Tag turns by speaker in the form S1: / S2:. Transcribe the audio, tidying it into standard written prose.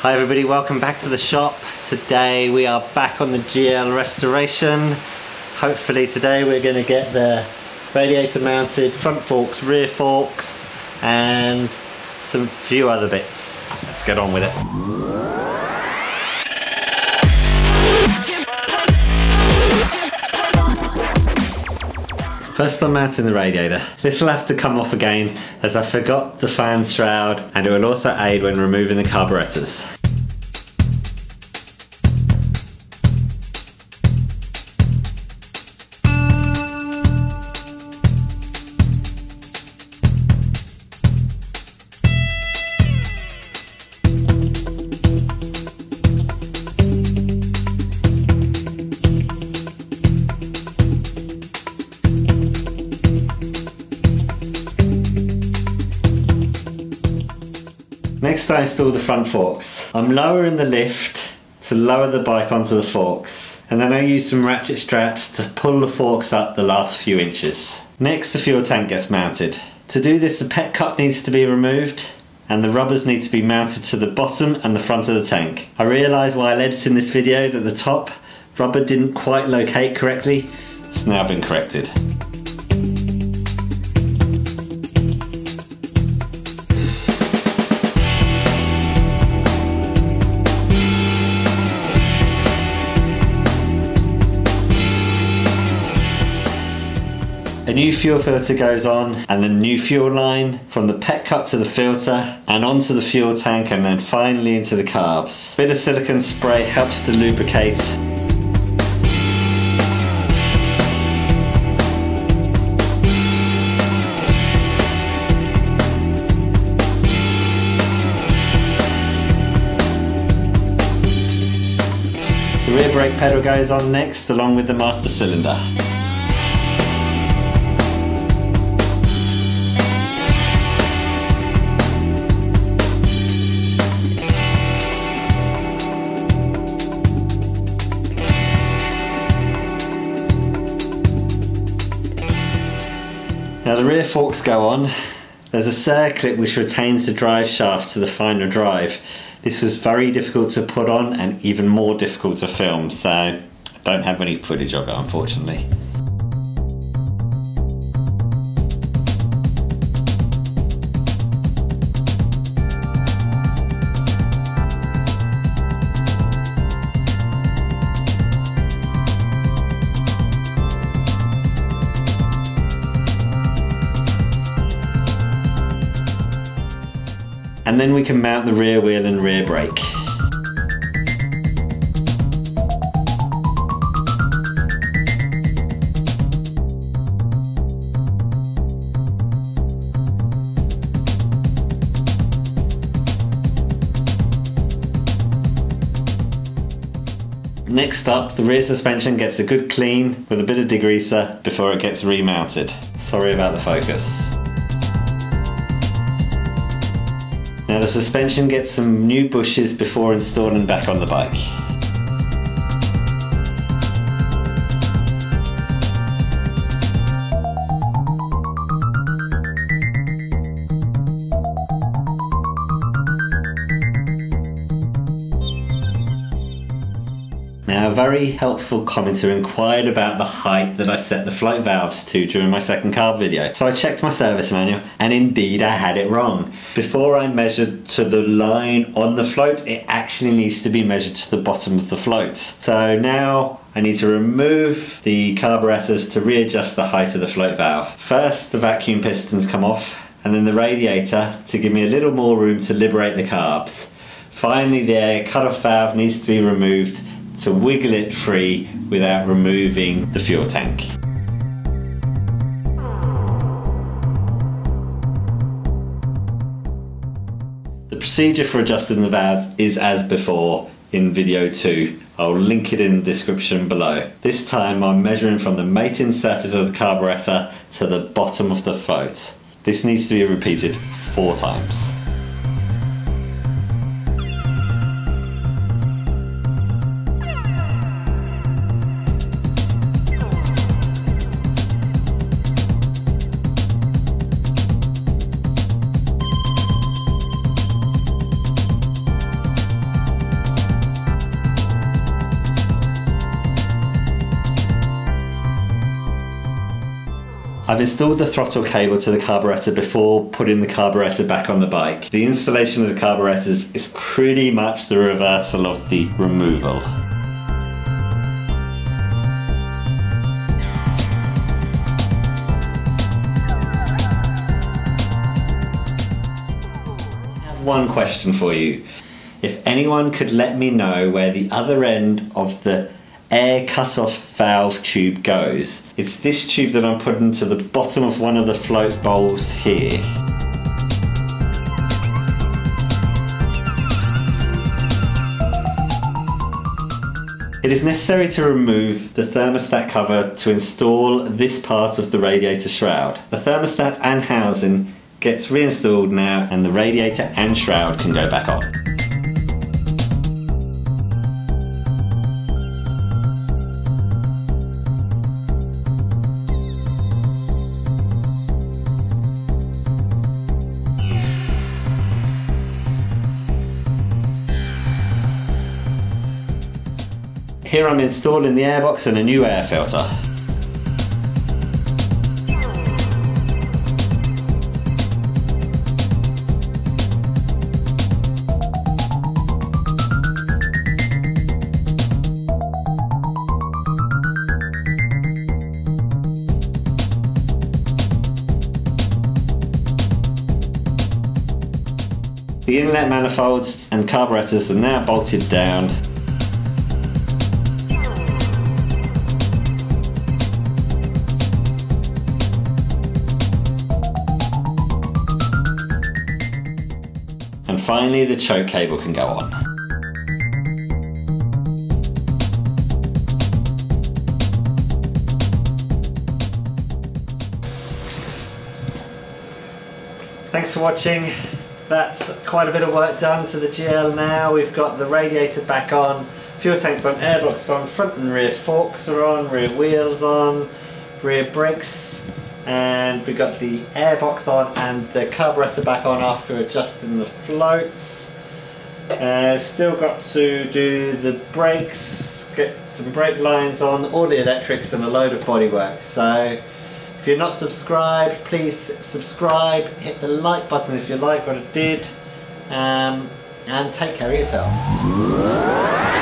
S1: Hi everybody, welcome back to the shop. Today we are back on the GL restoration. Hopefully today we're going to get the radiator mounted, front forks, rear forks and some few other bits. Let's get on with it. First I'm mounting the radiator. This will have to come off again as I forgot the fan shroud, and it will also aid when removing the carburetors. Next I install the front forks. I'm lowering the lift to lower the bike onto the forks, and then I use some ratchet straps to pull the forks up the last few inches. Next the fuel tank gets mounted. To do this the pet cup needs to be removed and the rubbers need to be mounted to the bottom and the front of the tank. I realised while editing this video that the top rubber didn't quite locate correctly. It's now been corrected. A new fuel filter goes on, and the new fuel line from the pet cut to the filter and onto the fuel tank, and then finally into the carbs. A bit of silicone spray helps to lubricate. The rear brake pedal goes on next, along with the master cylinder. Now the rear forks go on. There's a circlip which retains the drive shaft to the final drive. This was very difficult to put on and even more difficult to film, so I don't have any footage of it unfortunately. And then we can mount the rear wheel and rear brake. Next up, the rear suspension gets a good clean with a bit of degreaser before it gets remounted. Sorry about the focus. Now the suspension gets some new bushes before installing back on the bike. Now a very helpful commenter inquired about the height that I set the float valves to during my second carb video. So I checked my service manual and indeed I had it wrong. Before I measured to the line on the float, it actually needs to be measured to the bottom of the float. So now I need to remove the carburetors to readjust the height of the float valve. First the vacuum pistons come off, and then the radiator to give me a little more room to liberate the carbs. Finally the air cut-off valve needs to be removed to wiggle it free without removing the fuel tank. The procedure for adjusting the valves is as before in video 2. I'll link it in the description below. This time I'm measuring from the mating surface of the carburetor to the bottom of the float. This needs to be repeated 4 times. I've installed the throttle cable to the carburetor before putting the carburetor back on the bike. The installation of the carburetors is pretty much the reversal of the removal. One question for you. If anyone could let me know where the other end of the air cut-off valve tube goes. It's this tube that I'm putting to the bottom of one of the float bowls here. It is necessary to remove the thermostat cover to install this part of the radiator shroud. The thermostat and housing gets reinstalled now, and the radiator and shroud can go back on. Here I'm installing the airbox and a new air filter. The inlet manifolds and carburetors are now bolted down. And finally, the choke cable can go on. Thanks for watching. That's quite a bit of work done to the GL now. We've got the radiator back on, fuel tanks on, airbox on, front and rear forks are on, rear wheels on, rear brakes, and we've got the airbox on and the carburetor back on after adjusting the floats. Still got to do the brakes, get some brake lines on, all the electrics and a load of bodywork. So if you're not subscribed, please subscribe, hit the like button if you like what I did, and take care of yourselves.